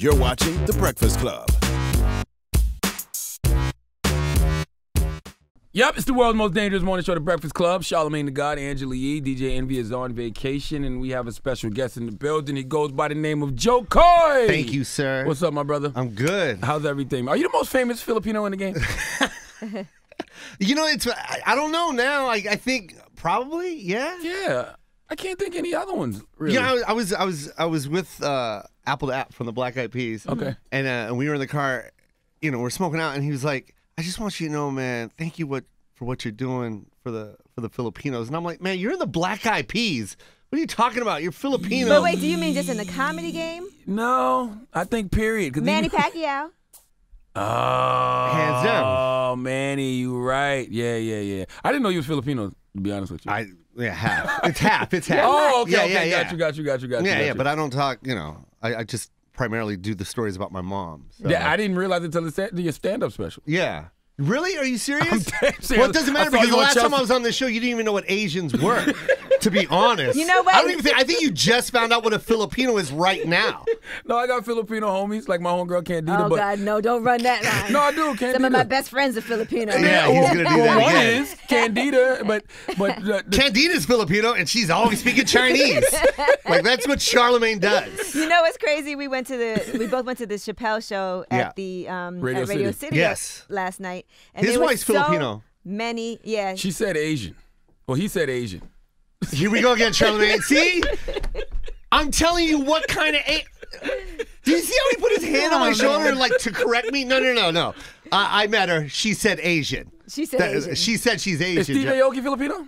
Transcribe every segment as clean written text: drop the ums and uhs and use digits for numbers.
You're watching The Breakfast Club. Yep, it's the world's most dangerous morning show, The Breakfast Club. Charlamagne the God, Angela Yee, DJ Envy is on vacation, and we have a special guest in the building. He goes by the name of Jo Koy. Thank you, sir. What's up, my brother? I'm good. How's everything? Are you the most famous Filipino in the game? You know, I don't know now. I think probably, yeah. Yeah. I can't think any other ones, really. Yeah, I was with Apple to App from the Black Eyed Peas. Okay. And we were in the car, you know, we're smoking out, and he was like, I just want you to know, man, thank you for what you're doing for the Filipinos. And I'm like, man, you're in the Black Eyed Peas. What are you talking about? You're Filipino. But wait, do you mean just in the comedy game? No, I think period. Manny Pacquiao? Oh. Hands down. Oh, Manny, you right. Yeah. I didn't know you was Filipino, to be honest with you. Half. It's half. It's half. Oh, okay, Yeah. okay. Got you. Yeah, but I don't talk, you know, I just primarily do the stories about my mom. So. Yeah, I didn't realize it until your stand-up special. Yeah. Really? Are you serious? I'm dead serious. Well, it doesn't matter because the last time I was on on this show, you didn't even know what Asians were, to be honest. You know what? I think you just found out what a Filipino is right now. No, I got Filipino homies, like my homegirl Candida. Oh, God, no, don't run that line. No, I do, Candida. Some of my best friends are Filipino. Yeah, he's going to do that one again. is Candida, but Candida's Filipino, and she's always speaking Chinese. Like, that's what Charlamagne does. You know what's crazy? We both went to the Chappelle show at the Radio City Yes. last night. And His there was wife's Filipino. Many, yeah. She said Asian. Well, he said Asian. Here we go again, Charlamagne. See? I'm telling you what kind of... Do you see how he put his hand on my shoulder like to correct me? No. I met her. She said Asian. She said Asian. She said she's Asian. Is Steve Aoki Filipino?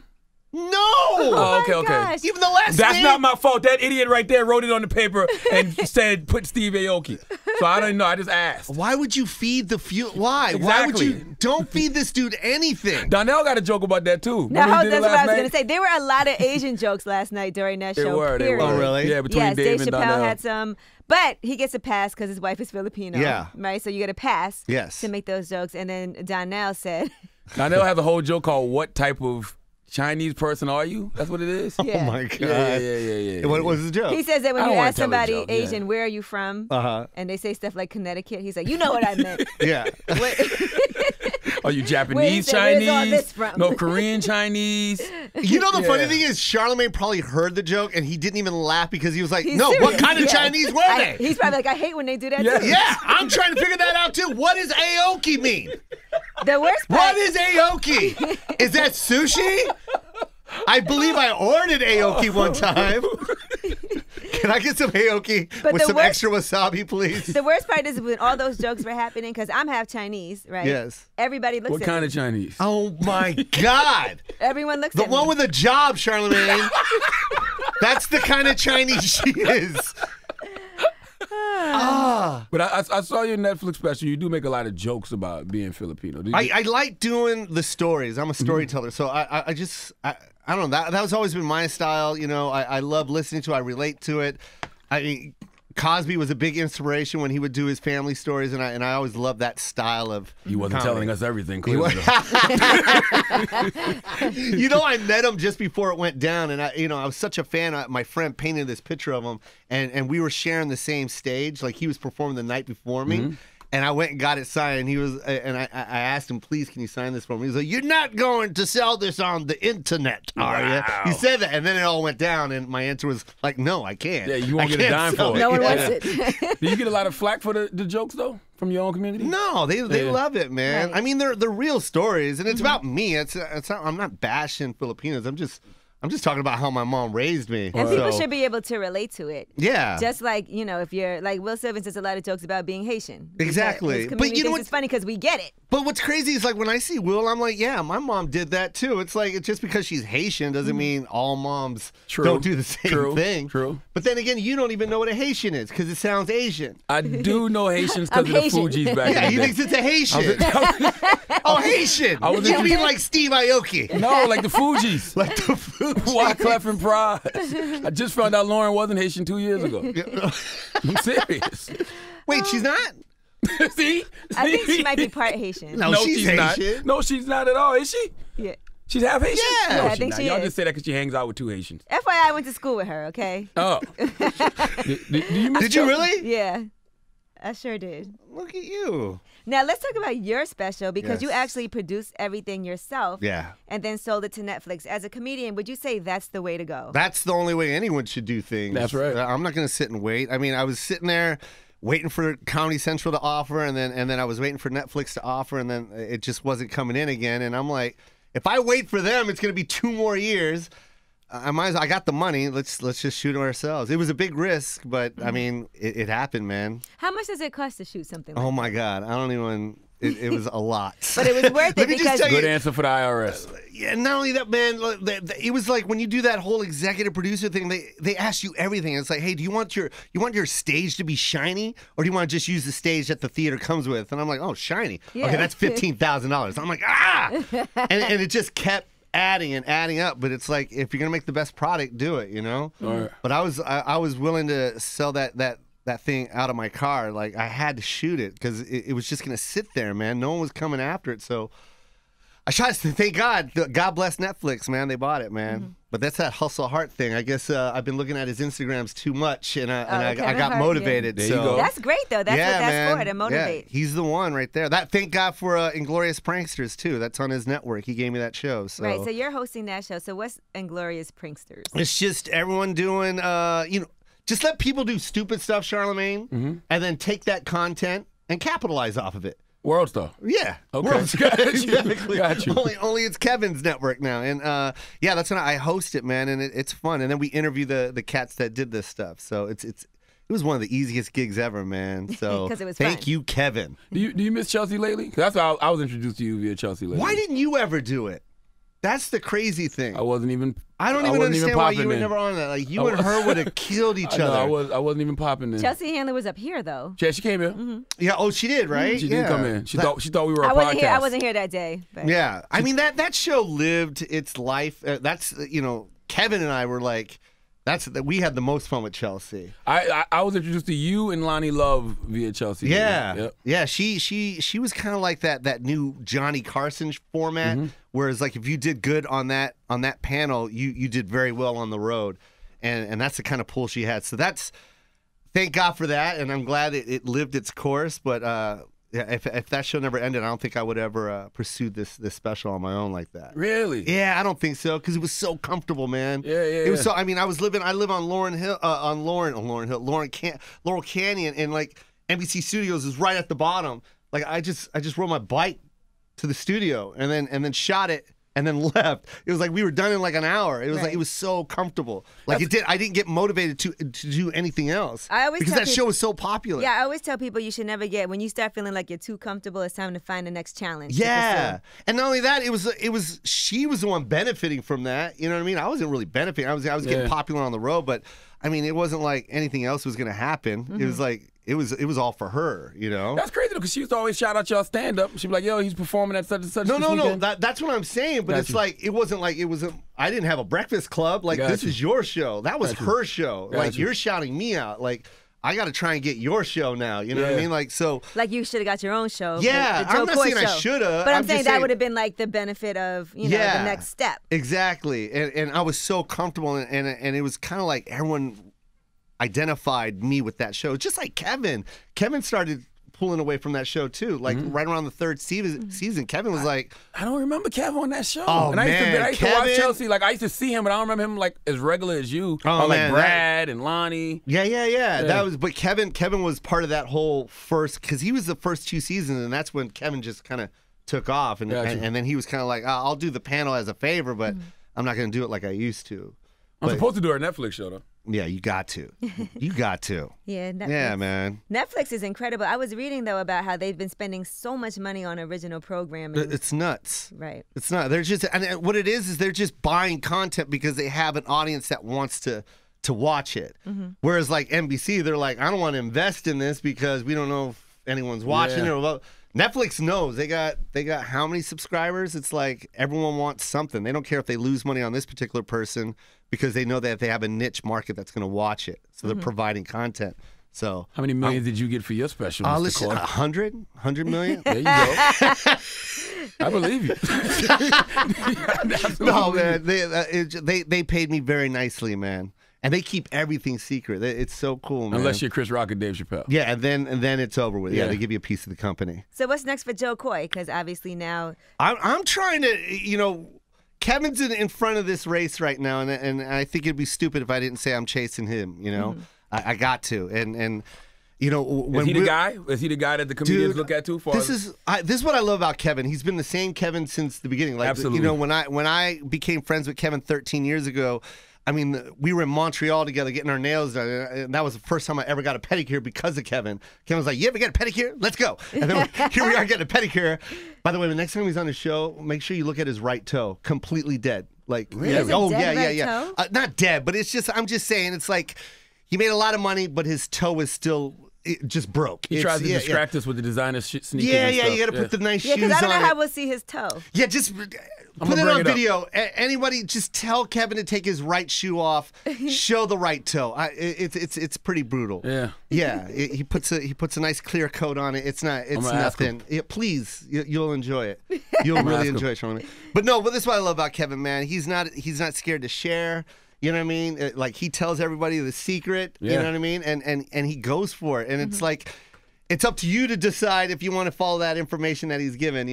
No! Oh, okay. gosh. Even the last That's name. not my fault. That idiot right there wrote it on the paper and said, put Steve Aoki. So I didn't know. I just asked. Why would you feed the fuel? Why? Exactly. Why would you? Don't feed this dude anything. Donnell got a joke about that, too. No, Remember he did it that's what last I was night? going to say. There were a lot of Asian jokes last night during that They show. were. Oh, really? Yeah, between Yes, Dave Dave and Chappelle Donnell. had some. But he gets a pass because his wife is Filipino. Yeah. Right? So you get a pass Yes. to make those jokes. And then Donnell said... Donnell has a whole joke called What Type of Chinese Person Are You? That's what it is? Yeah. Oh, my God. Yeah. What was the joke? He says that when I you don't wanna ask tell the somebody joke, yeah. Asian, where are you from? Uh-huh. And they say stuff like Connecticut. He's like, you know what I meant. Yeah. Are you Japanese Where's all Chinese? this from? No, Korean Chinese. You know the funny Yeah. thing is, Charlamagne probably heard the joke and he didn't even laugh because he was like, He's no, what serious. kind of Yeah. Chinese were they? He's probably like, I hate when they do that Yeah. too. Yeah, I'm trying to figure that out too. What does Aoki mean? The worst part. What is Aoki? Is that sushi? I believe I ordered Aoki one time. Can I get some Aoki But with the some worst- extra wasabi, please? The worst part is when all those jokes were happening, because I'm half Chinese, right? Yes. Everybody looks What at kind me. of Chinese? Oh my God. Everyone looks The at one me. with a job, Charlamagne. That's the kind of Chinese she is. But I saw your Netflix special. You do make a lot of jokes about being Filipino. Do you? I like doing the stories. I'm a storyteller. So I don't know. That was always been my style. You know, I love listening to it. I relate to it. I mean, Cosby was a big inspiration when he would do his family stories, and I always loved that style of He wasn't comedy. telling us everything, clearly. You know, I met him just before it went down, and I was such a fan. My friend painted this picture of him, and we were sharing the same stage. Like he was performing the night before me. And I went and got it signed. He was, and I asked him, please, can you sign this for me? He was like, you're not going to sell this on the internet, are you? He said that, and then it all went down, and my answer was like, no, I can't. Yeah, you won't I get a can't dime sell for it. No one Yeah. wants it. Do you get a lot of flack for the jokes, though, from your own community? No, they Yeah. love it, man. Right. I mean, they're real stories, and it's about me. It's not, I'm not bashing Filipinos. I'm just talking about how my mom raised me. And So, people should be able to relate to it. yeah. Just like, you know, if you're like Will Sylvan says a lot of jokes about being Haitian. Exactly. His But community you know thinks what- it's funny because we get it. But what's crazy is like when I see Will, I'm like, yeah, my mom did that too. It's like it's just because she's Haitian doesn't mean all moms True. don't do the same True. thing. True. But then again, you don't even know what a Haitian is because it sounds Asian. I do know Haitians because I'm of the Haitian. Fugees back Yeah, in he the thinks day. it's a Haitian. Oh, Haitian. I was You in- mean like Steve Aoki? No, like the Fugees. Like the food. Wyclef and Pride. I just found out Lauren wasn't Haitian 2 years ago. I'm serious. Wait, she's not? See? I think she might be part Haitian. No, she's not. Haitian. No, she's not at all. Is she? Yeah. She's half Haitian? Yeah. No, Yeah, I she's think not. she Y'all is. just say that because she hangs out with two Haitians. FYI, I went to school with her, okay? Oh. do you miss Did you Chelsea? really? Yeah. I sure did. Look at you. Now let's talk about your special because you Yes. actually produced everything yourself. Yeah. And then sold it to Netflix. As a comedian, would you say that's the way to go? That's the only way anyone should do things. That's right. I'm not going to sit and wait. I mean, I was sitting there waiting for Comedy Central to offer, and then I was waiting for Netflix to offer, and then it just wasn't coming in again. And I'm like, if I wait for them, it's going to be 2 more years. I got the money. Let's just shoot it ourselves. It was a big risk, but I mean, it happened, man. How much does it cost to shoot something like Oh that? my God, I don't even. It was a lot. But it was worth Let it me just because tell Good you, answer for the IRS. yeah, not only that, man. It was like when you do that whole executive producer thing. They ask you everything. It's like, hey, do you want your stage to be shiny, or do you want to just use the stage that the theater comes with? And I'm like, oh, shiny. Yeah. Okay, that's $15,000. I'm like, and it just kept adding and adding up. But it's like, if you're gonna make the best product, do it. You know. Right. But I was willing to sell that thing out of my car. Like, I had to shoot it because it was just gonna sit there, man. No one was coming after it, so I tried to thank God. God bless Netflix, man. They bought it, man. But that's that hustle Hart thing. I guess I've been looking at his Instagrams too much, and I Kevin got Hart, motivated. yeah. There you so go. That's great, though. That's yeah, what that's man. for, to motivate. Yeah, he's the one right there. That thank God for Inglorious Pranksters too. That's on his network. He gave me that show. So. Right, so you're hosting that show. So what's Inglorious Pranksters? It's just everyone doing, just let people do stupid stuff, Charlemagne, and then take that content and capitalize off of it. World Star. Yeah. Okay. World Got you. Exactly. Got you. Only it's Kevin's network now. And yeah, that's when I host it, man, and it's fun. And then we interview the cats that did this stuff. So it was one of the easiest gigs ever, man. So 'Cause it was thank fun. you, Kevin. Do you miss Chelsea lately? 'Cause that's how I was introduced to you via Chelsea lately. Why didn't you ever do it? That's the crazy thing. I wasn't even. I don't even wasn't understand why you popping were in. never on that. Like, you and her would have killed each I know, other. I wasn't even popping in. Chelsea Handler was up here, though. Yeah, she came here. Yeah. Oh, she did, right? She yeah. did come in. She thought we were a I wasn't podcast. here. I wasn't here that day. But. Yeah, I mean that show lived its life. That's Kevin and I were like, we had the most fun with Chelsea. I was introduced to you and Lonnie Love via Chelsea. Yeah, Yep. yeah. She was kind of like that new Johnny Carson format. Whereas like if you did good on that panel, you did very well on the road, and that's the kind of pull she had. So thank God for that, and I'm glad it lived its course. But yeah, if that show never ended, I don't think I would ever pursue this special on my own like that. Really? Yeah, I don't think so because it was so comfortable, man. Yeah. It was so. I mean, I live on Laurel Canyon, and like NBC Studios is right at the bottom. Like I just rode my bike to the studio and then shot it and then left. It was like we were done in like an hour. It was like it was so comfortable. Like I didn't get motivated to do anything else. I always because tell that people- show was so popular. Yeah, I always tell people you should never when you start feeling like you're too comfortable, it's time to find the next challenge. to Yeah, pursue. and not only that, she was the one benefiting from that. You know what I mean? I wasn't really benefiting. I was getting popular on the road, but I mean, it wasn't like anything else was going to happen. It was like it was all for her. You know? That's crazy though, because she used to always shout out y'all stand up. She'd be like, "Yo, he's performing at such and such." No. this weekend." That's what I'm saying. But Got it's you. like it wasn't like it was. I didn't have a breakfast club. Like Got this you. is your show. That was Got you. her show. Got Like you. you're shouting me out. Like I got to try and get your show now. You know what I Yeah. mean? Like so. Like you should have got your own show. Yeah, the Jo I'm not Koy saying I show. shoulda. But I'm I'm saying just that saying- would have been like the benefit of the next step. Exactly, and I was so comfortable, and it was kind of like everyone identified me with that show, just like Kevin. Kevin started pulling away from that show too, like right around the third season. Kevin was like, I don't remember Kev on that show. Oh, and I used man, to watch Kevin- Chelsea. Like I used to see him, but I don't remember him like as regular as you. Oh, or like man, Brad and Lonnie. yeah. That was, but Kevin was part of that whole first, because he was the first 2 seasons, and that's when Kevin just kind of took off, and Gotcha. and then he was kind of like, I'll do the panel as a favor, but I'm not going to do it like I used to. I'm But- supposed to do our Netflix show though. Yeah, you got to. You got to. Yeah, Netflix. Yeah, man. Netflix is incredible. I was reading though about how they've been spending so much money on original programming. It's nuts. Right. It's not. They're just, and what it is they're just buying content because they have an audience that wants to watch it. Whereas like NBC, they're like, I don't want to invest in this because we don't know if anyone's watching Yeah. it. Or Netflix knows they got how many subscribers. It's like everyone wants something. They don't care if they lose money on this particular person because they know that they have a niche market that's going to watch it. So they're providing content. So How many millions did you get for your special? Mr. listen, Koy? 100 million. There you go. I believe you. No, man, they paid me very nicely, man. And they keep everything secret. It's so cool, man. Unless you're Chris Rock or Dave Chappelle. Yeah, and then it's over with. Yeah, Yeah. they give you a piece of the company. So what's next for Jo Koy? Because obviously now I'm trying to, Kevin's in front of this race right now, and I think it'd be stupid if I didn't say I'm chasing him. I got to, and when Is he the guy? Is he the guy that the comedians look at too? This is what I love about Kevin. He's been the same Kevin since the beginning. Like, Absolutely. When I became friends with Kevin 13 years ago, I mean, we were in Montreal together getting our nails done, and that was the first time I ever got a pedicure because of Kevin. Kevin was like, "You ever get a pedicure? Let's go!" And then here we are getting a pedicure. By the way, the next time he's on the show, make sure you look at his right toe, completely dead. Like, Really? oh Dead yeah. right toe? Not dead, but I'm just saying, it's like he made a lot of money, but his toe is still. It just broke. He tries to distract us with the designer sneakers. Yeah, and stuff. you got to put the nice yeah, shoes because I don't on know how it. we'll see his toe. Yeah, just put it on video. Anybody, just tell Kevin to take his right shoe off. Show the right toe. It's pretty brutal. Yeah. Yeah. He puts a nice clear coat on it. It's nothing. Yeah, please, you'll enjoy it. You'll really enjoy it, Charlamagne. But this is what I love about Kevin, man. He's not scared to share. You know what I mean? Like, he tells everybody the secret. Yeah. You know what I mean? And he goes for it. And it's like, it's up to you to decide if you want to follow that information that he's given,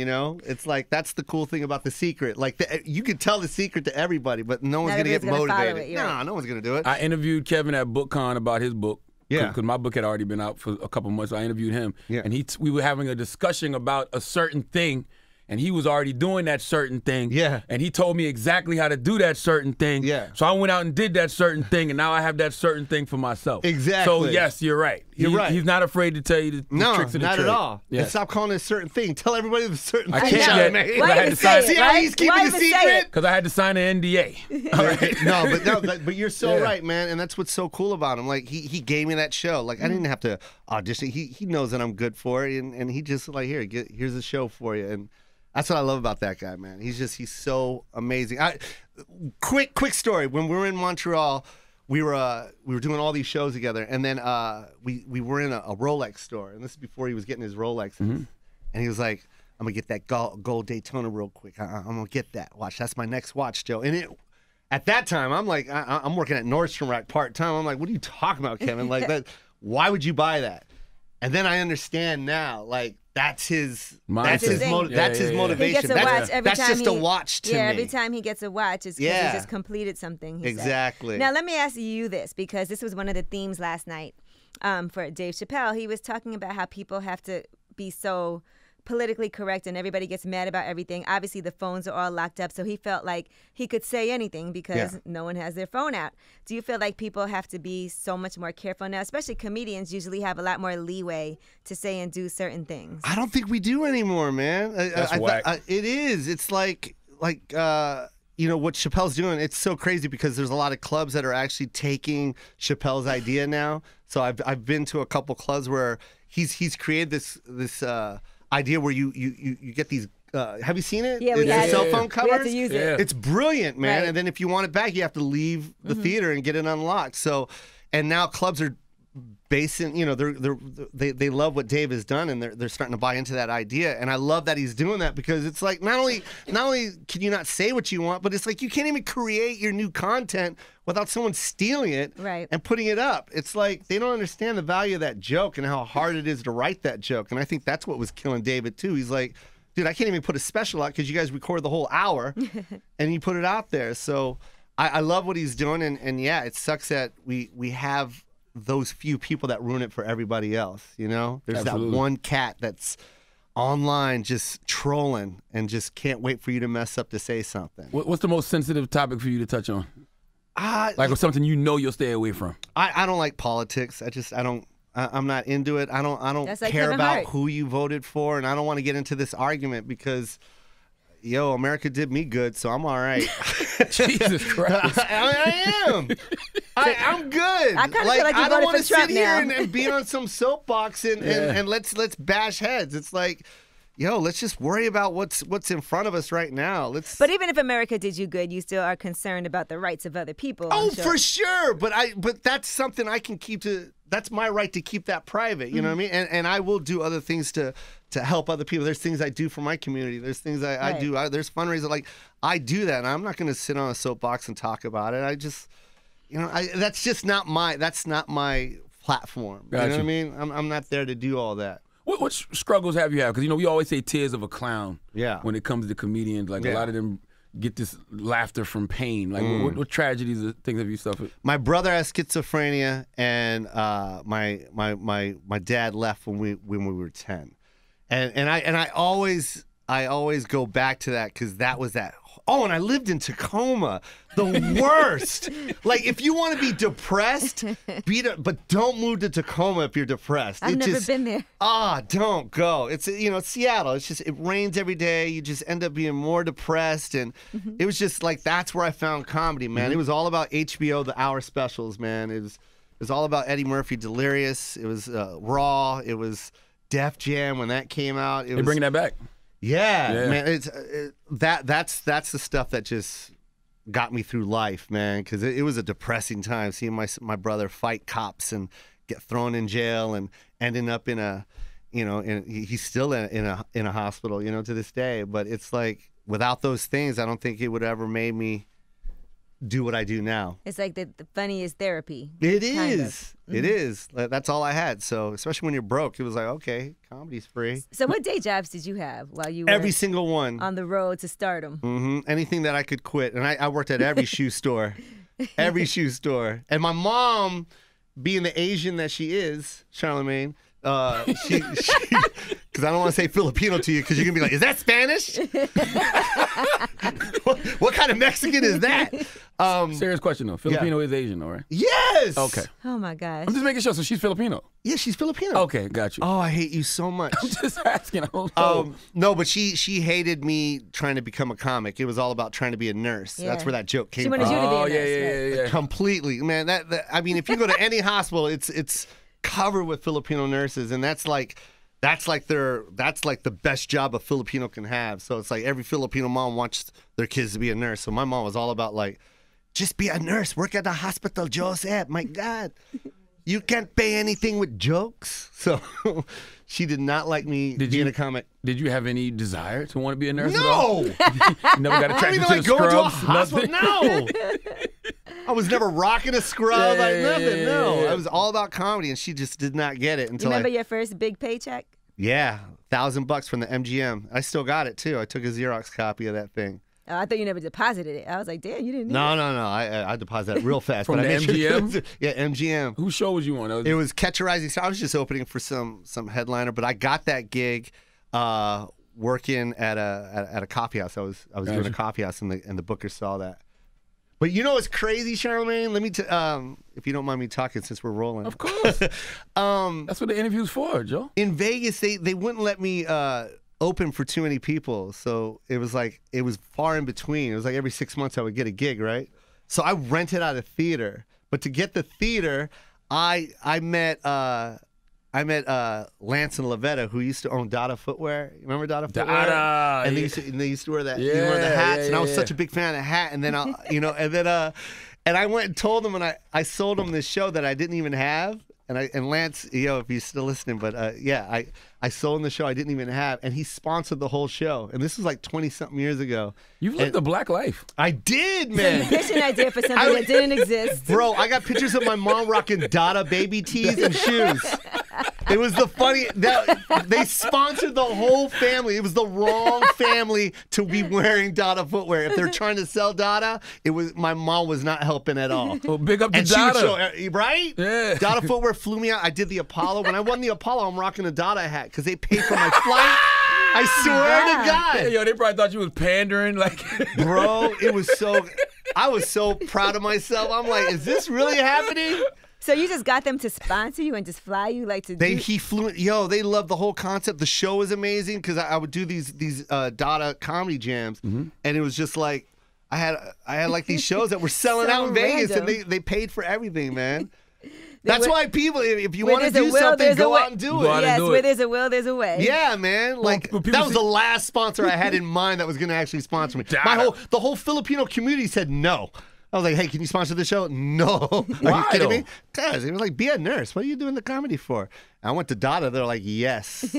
It's like, that's the cool thing about the secret. Like, you can tell the secret to everybody, but no one's going to get motivated. No one's going to do it. I interviewed Kevin at BookCon about his book. Yeah. Because my book had already been out for a couple months. So I interviewed him. Yeah. And we were having a discussion about a certain thing. And he was already doing that certain thing. Yeah. And he told me exactly how to do that certain thing. Yeah. So I went out and did that certain thing, and now I have that certain thing for myself. Exactly. So, yes, you're right. You're right. He's not afraid to tell you the tricks of the not trade. at all. Yes. And stop calling it a certain thing. Tell everybody the certain I thing. can't yet. Charlamagne. Why Why I had even to say sign- it, See how right? he's keeping Why the even say secret? it? Because I had to sign an NDA. All right. but you're so Yeah. right, man, and that's what's so cool about him. Like, he gave me that show. Like, I didn't have to audition. He knows that I'm good for it, and he just like, here's a show for you. And that's what I love about that guy, man. He's so amazing. Quick story. When we were in Montreal, we were doing all these shows together, and then we were in a Rolex store, and this is before he was getting his Rolexes, and he was like, "I'm gonna get that gold Daytona real quick. I'm gonna get that watch. That's my next watch, Joe." And at that time, I'm like, I'm working at Nordstrom Rack part time. I'm like, "What are you talking about, Kevin? Like that? Why would you buy that?" And then I understand now, like, that's his Mindset. that's his motivation. He gets a watch every that's time just a watch to me. every time he gets a watch, it's because Yeah. he just completed something. He Exactly. Said. Now let me ask you this, because this was one of the themes last night for Dave Chappelle. He was talking about how people have to be so politically correct and everybody gets mad about everything. Obviously, the phones are all locked up, so he felt like he could say anything because no one has their phone out. Do you feel like people have to be so much more careful now? Especially comedians usually have a lot more leeway to say and do certain things. I don't think we do anymore, man. That's whack. It is. It's like what Chappelle's doing. It's so crazy because there's a lot of clubs that are actually taking Chappelle's idea now. So I've been to a couple clubs where he's created this idea where you get these. Have you seen it? Yeah, we The had cell it. phone We covers. had to use it. Yeah. It's brilliant, man. Right. And then if you want it back, you have to leave the theater and get it unlocked. So, and now clubs are basing, they love what Dave has done, and they're starting to buy into that idea. And I love that he's doing that, because it's like not only can you not say what you want, but it's like you can't even create your new content without someone stealing it and putting it up. It's like they don't understand the value of that joke and how hard it is to write that joke. And I think that's what was killing David too. He's like, dude, I can't even put a special out because you guys record the whole hour and you put it out there. So I love what he's doing, and yeah, it sucks that we have those few people that ruin it for everybody else. There's Absolutely. that one cat that's online just trolling and just can't wait for you to mess up to say something. What's the most sensitive topic for you to touch on? Like, what's something you'll stay away from? I don't like politics. I'm not into it. I don't That's like care Kevin about Hart. who you voted for, and I don't want to get into this argument because, America did me good, so I'm all right. Jesus Christ. I am. I'm good. I kinda feel like you I don't voted want for to sit Trump here now. and be on some soapbox and let's bash heads. It's like, let's just worry about what's in front of us right now. But even if America did you good, you still are concerned about the rights of other people. Oh, I'm sure. for sure. But that's something I can keep to. That's my right to keep that private. You know what I mean? And I will do other things to help other people. There's things I do for my community. There's things I do. There's fundraisers. Like, I do that, and I'm not going to sit on a soapbox and talk about it. I just, that's just not my platform. You know what I mean? I'm not there to do all that. What struggles have you had? Because we always say tears of a clown. Yeah. When it comes to comedians, like a lot of them get this laughter from pain. Like what tragedies or things have you suffered? My brother has schizophrenia, and my dad left when we were 10, and I always go back to that because that was that. Oh, and I lived in Tacoma, the worst. Like, if you want to be depressed, but don't move to Tacoma if you're depressed. I've never been there. Don't go. It's it's Seattle. It's just, it rains every day. You just end up being more depressed, and it was just like, that's where I found comedy, man. It was all about HBO, the hour specials, man. It was all about Eddie Murphy, Delirious. It was Raw. It was Def Jam when that came out. They're bringing that back. Yeah, man. That's the stuff that just got me through life, man. Because it was a depressing time seeing my brother fight cops and get thrown in jail and ending up in a, he's still in a hospital, to this day. But it's like, without those things, I don't think it would ever made me do what I do now. It's like the funniest therapy. It is. It is. That's all I had. So, especially when you're broke, it was like, okay, comedy's free. So what day jobs did you have while you were every single one on the road to stardom? Anything that I could quit. And I worked at every shoe store. Every shoe store. And my mom, being the Asian that she is, Charlamagne, she because I don't want to say Filipino to you because you're going to be like, is that Spanish? what kind of Mexican is that? Serious question, though. Filipino is Asian, all right? Yes! Okay. Oh, my gosh. I'm just making sure. So she's Filipino? Yeah, she's Filipino. Okay, got you. Oh, I hate you so much. I'm just asking. I don't know. No, but she hated me trying to become a comic. It was all about trying to be a nurse. Yeah. That's where that joke came She from. wanted you to be a nurse. Yeah. Completely. Man, that I mean, if you go to any hospital, it's covered with Filipino nurses, and that's like the best job a Filipino can have. So it's like every Filipino mom wants their kids to be a nurse. So my mom was all about like, just be a nurse, work at the hospital, Joseph. My God, you can't pay anything with jokes. So she did not like me being a comic. Did you have any desire to want to be a nurse? No. You never got attracted to the go into a scrubs? hospital. Nothing? No. I was never rocking a scrub, like nothing. No, yeah. I was all about comedy, and she just did not get it until Remember your first big paycheck? Yeah, $1,000 from the MGM. I still got it too. I took a Xerox copy of that thing. Oh, I thought you never deposited it. I was like, damn, you didn't need No. it. I deposited it real fast. From but the I made sure- MGM? Yeah, MGM. Whose show was you on? It was Catch a Rising Star. I was just opening for some headliner, but I got that gig working at a coffee house. I was doing a coffee house, and the booker saw that. But you know what's crazy, Charlamagne? Let me, if you don't mind me talking, since we're rolling. Of course. That's what the interview's for, Joe. In Vegas, they wouldn't let me open for too many people, so it was far in between. It was like every 6 months I would get a gig, right? So I rented out a theater, but to get the theater, I met Lance and Lavetta, who used to own Dada Footwear. You remember Dada Footwear? Dada, and yeah. they used to wear that. Yeah, you wear the hats, yeah, and I was yeah. such a big fan of the hat. And then and I went and told them, and I sold them this show that I didn't even have. And Lance, if you're still listening, but I sold him the show I didn't even have, and he sponsored the whole show. And this was like 20-something years ago. You've lived a black life. I did, So you man. pitched an idea for something that didn't exist. Bro, I got pictures of my mom rocking Dada baby tees and shoes. It was the funny they sponsored the whole family. It was the wrong family to be wearing Dada footwear. If they're trying to sell Dada, my mom was not helping at all. Well, big up to And she would Dada. show, right? Yeah. Dada footwear flew me out. I did the Apollo. When I won the Apollo, I'm rocking a Dada hat because they paid for my flight. I swear to God. Yeah, yo, they probably thought you was pandering. Like, Bro, I was so proud of myself. I'm like, is this really happening? So you just got them to sponsor you and just fly you like to do? He flew. They loved the whole concept. The show was amazing because I would do these Dada comedy jams, and it was just like I had like these shows that were selling So out in Vegas, random. and they paid for everything, man. That's why people, if you want to there's a do will, something, there's a go way. out and do Go it. out and Yes, do where it. there's a will, there's a way. Yeah, man. Like but people that was see- the last sponsor I had in mind that was going to actually sponsor me. Dada. The whole Filipino community said no. I was like, hey, can you sponsor the show? No. Are Why, you kidding though? me? Guys, it was like, be a nurse. What are you doing the comedy for? I went to Dada. They're like, yes,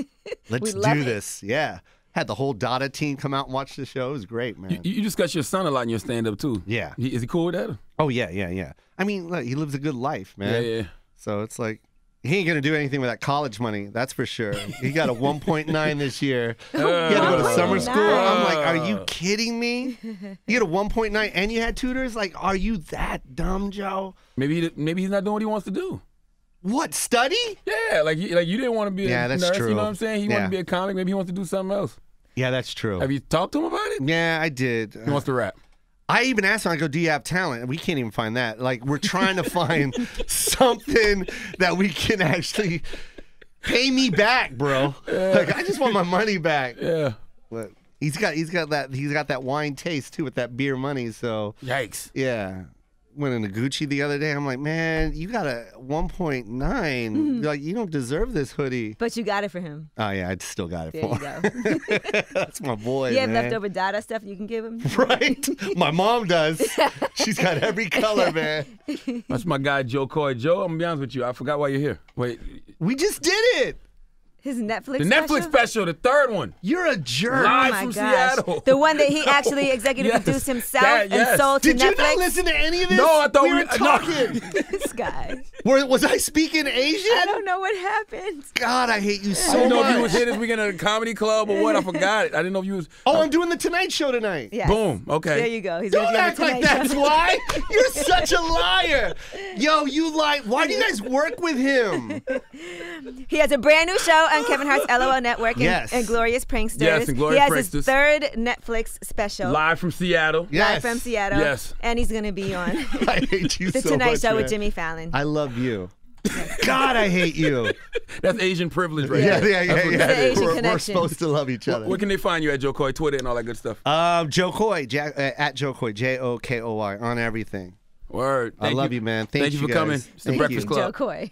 let's love do it. this. Yeah. Had the whole Dada team come out and watch the show. It was great, man. You discuss your son a lot in your stand-up, too. Yeah. Is he cool with that? Oh, yeah. I mean, look, he lives a good life, man. Yeah. So it's like, he ain't going to do anything with that college money, that's for sure. He got a 1.9 this year. He had to go to summer school. I'm like, are you kidding me? You got a 1.9 and you had tutors? Like, are you that dumb, Joe? Maybe he's not doing what he wants to do. What, study? Yeah, like you didn't want to be a that's nurse, true. you know what I'm saying? He wanted to be a comic. Maybe he wants to do something else. Yeah, that's true. Have you talked to him about it? Yeah, I did. He wants to rap. I even asked him, I go, do you have talent? We can't even find that. Like, we're trying to find something that we can actually pay me back, bro. Yeah. Like, I just want my money back. Yeah. But he's got that wine taste too with that beer money, so yikes. Yeah. Went into Gucci the other day. I'm like, man, you got a 1.9. Like, you don't deserve this hoodie. But you got it for him. Oh yeah, I still got it there for him. You go. That's my boy. You have man. leftover Dada stuff you can give him? Right. My mom does. She's got every color, man. That's my guy, Jo Koy. Joe, I'm going to be honest with you. I forgot why you're here. Wait. We just did it. His Netflix The special? Netflix special, the third one. You're a jerk. Live my from gosh. Seattle. The one that he actually executive produced himself and sold to Did Netflix? you not listen to any of this? No, I thought we were talking. No. This guy. Was I speaking Asian? I don't know what happened. God, I hate you so I didn't know much. if you was here this weekend at a comedy club or what. I forgot it. I didn't know if you was. Oh, I'm doing the Tonight Show tonight. Yes. Boom. Okay. There you go. He's Don't gonna be on act the like Tonight that's Show. why. You're such a liar. Yo, you lie. Why do you guys work with him? He has a brand new show on Kevin Hart's LOL Network and Glorious Pranksters. Yes, and Glorious He has Pranksters. his third Netflix special. Live from Seattle. Yes. Live from Seattle. Yes. And he's going to be on I hate you The so Tonight much, Show man. with Jimmy Fallon. I love you. God, I hate you. That's Asian privilege right Yeah. there. That's what that The is. Asian We're connection. supposed to love each other. Where can they find you at Jo Koy, Twitter and all that good stuff? Jo Koy, at Jo Koy, JOKOY, on everything. Word. I love you, man. Thank you for guys. coming. It's the Thank Breakfast you. Club. Jo Koy.